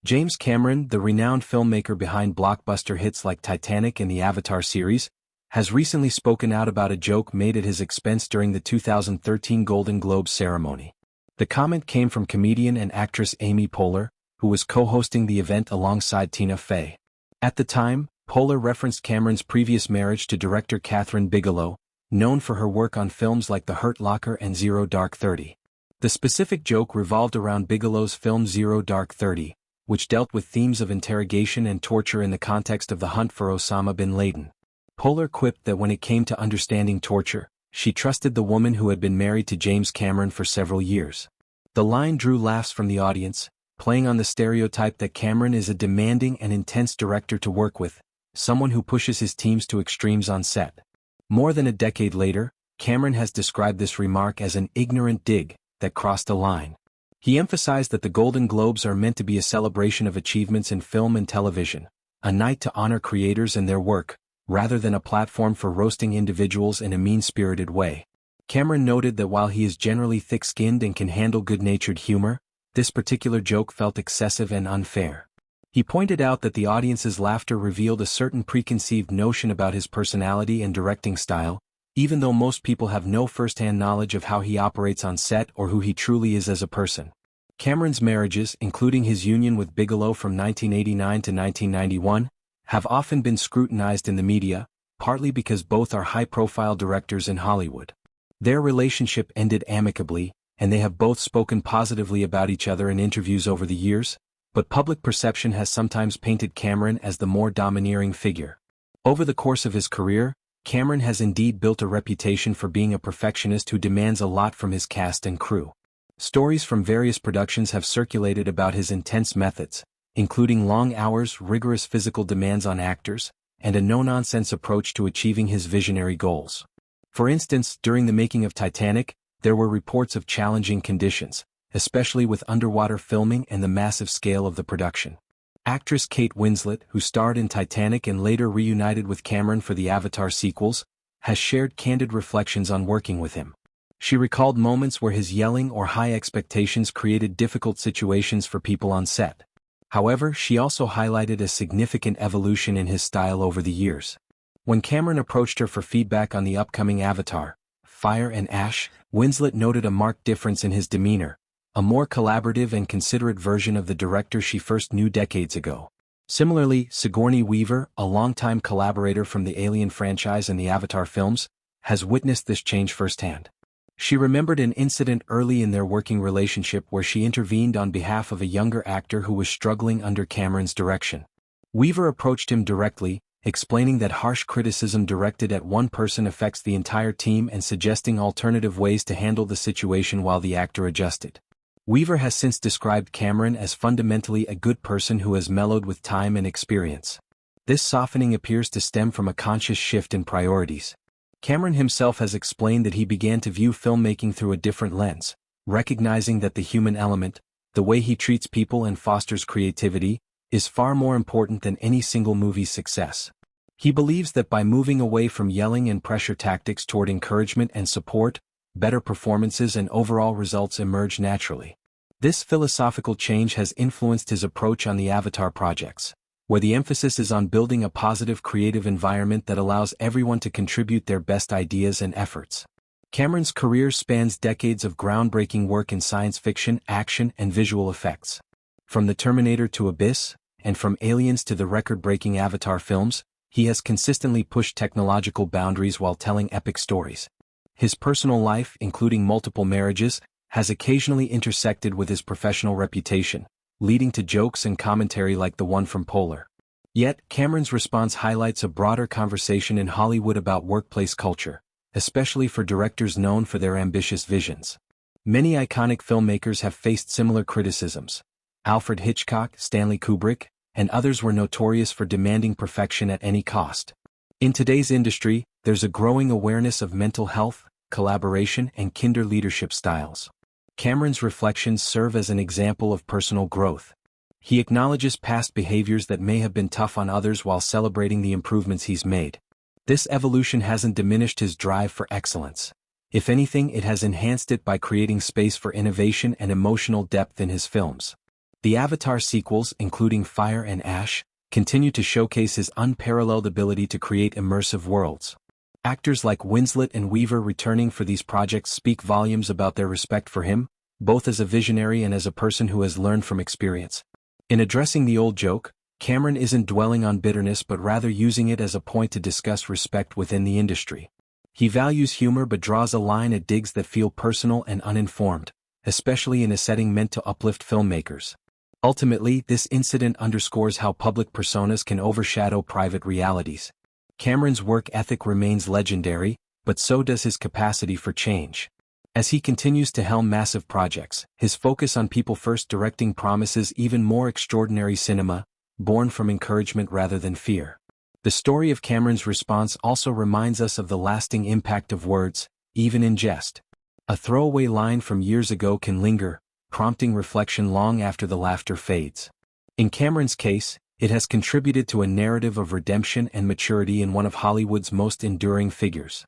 James Cameron, the renowned filmmaker behind blockbuster hits like Titanic and the Avatar series, has recently spoken out about a joke made at his expense during the 2013 Golden Globes ceremony. The comment came from comedian and actress Amy Poehler, who was co-hosting the event alongside Tina Fey. At the time, Poehler referenced Cameron's previous marriage to director Kathryn Bigelow, known for her work on films like The Hurt Locker and Zero Dark 30. The specific joke revolved around Bigelow's film Zero Dark 30, which dealt with themes of interrogation and torture in the context of the hunt for Osama bin Laden. Poehler quipped that when it came to understanding torture, she trusted the woman who had been married to James Cameron for several years. The line drew laughs from the audience, playing on the stereotype that Cameron is a demanding and intense director to work with, someone who pushes his teams to extremes on set. More than a decade later, Cameron has described this remark as an ignorant dig that crossed a line. He emphasized that the Golden Globes are meant to be a celebration of achievements in film and television, a night to honor creators and their work, rather than a platform for roasting individuals in a mean-spirited way. Cameron noted that while he is generally thick-skinned and can handle good-natured humor, this particular joke felt excessive and unfair. He pointed out that the audience's laughter revealed a certain preconceived notion about his personality and directing style, even though most people have no first-hand knowledge of how he operates on set or who he truly is as a person. Cameron's marriages, including his union with Bigelow from 1989 to 1991, have often been scrutinized in the media, partly because both are high-profile directors in Hollywood. Their relationship ended amicably, and they have both spoken positively about each other in interviews over the years, but public perception has sometimes painted Cameron as the more domineering figure. Over the course of his career, Cameron has indeed built a reputation for being a perfectionist who demands a lot from his cast and crew. Stories from various productions have circulated about his intense methods, including long hours, rigorous physical demands on actors, and a no-nonsense approach to achieving his visionary goals. For instance, during the making of Titanic, there were reports of challenging conditions, especially with underwater filming and the massive scale of the production. Actress Kate Winslet, who starred in Titanic and later reunited with Cameron for the Avatar sequels, has shared candid reflections on working with him. She recalled moments where his yelling or high expectations created difficult situations for people on set. However, she also highlighted a significant evolution in his style over the years. When Cameron approached her for feedback on the upcoming Avatar, Fire and Ash, Winslet noted a marked difference in his demeanor, a more collaborative and considerate version of the director she first knew decades ago. Similarly, Sigourney Weaver, a longtime collaborator from the Alien franchise and the Avatar films, has witnessed this change firsthand. She remembered an incident early in their working relationship where she intervened on behalf of a younger actor who was struggling under Cameron's direction. Weaver approached him directly, explaining that harsh criticism directed at one person affects the entire team and suggesting alternative ways to handle the situation while the actor adjusted. Weaver has since described Cameron as fundamentally a good person who has mellowed with time and experience. This softening appears to stem from a conscious shift in priorities. Cameron himself has explained that he began to view filmmaking through a different lens, recognizing that the human element, the way he treats people and fosters creativity, is far more important than any single movie's success. He believes that by moving away from yelling and pressure tactics toward encouragement and support, better performances and overall results emerge naturally. This philosophical change has influenced his approach on the Avatar projects, where the emphasis is on building a positive creative environment that allows everyone to contribute their best ideas and efforts. Cameron's career spans decades of groundbreaking work in science fiction, action, and visual effects. From The Terminator to Abyss, and from Aliens to the record-breaking Avatar films, he has consistently pushed technological boundaries while telling epic stories. His personal life, including multiple marriages, has occasionally intersected with his professional reputation, leading to jokes and commentary like the one from Poehler. Yet, Cameron's response highlights a broader conversation in Hollywood about workplace culture, especially for directors known for their ambitious visions. Many iconic filmmakers have faced similar criticisms. Alfred Hitchcock, Stanley Kubrick, and others were notorious for demanding perfection at any cost. In today's industry, there's a growing awareness of mental health, collaboration, and kinder leadership styles. Cameron's reflections serve as an example of personal growth. He acknowledges past behaviors that may have been tough on others while celebrating the improvements he's made. This evolution hasn't diminished his drive for excellence. If anything, it has enhanced it by creating space for innovation and emotional depth in his films. The Avatar sequels, including Fire and Ash, continue to showcase his unparalleled ability to create immersive worlds. Actors like Winslet and Weaver returning for these projects speak volumes about their respect for him, both as a visionary and as a person who has learned from experience. In addressing the old joke, Cameron isn't dwelling on bitterness but rather using it as a point to discuss respect within the industry. He values humor but draws a line at digs that feel personal and uninformed, especially in a setting meant to uplift filmmakers. Ultimately, this incident underscores how public personas can overshadow private realities. Cameron's work ethic remains legendary, but so does his capacity for change. As he continues to helm massive projects, his focus on people-first directing promises even more extraordinary cinema, born from encouragement rather than fear. The story of Cameron's response also reminds us of the lasting impact of words, even in jest. A throwaway line from years ago can linger, prompting reflection long after the laughter fades. In Cameron's case, it has contributed to a narrative of redemption and maturity in one of Hollywood's most enduring figures.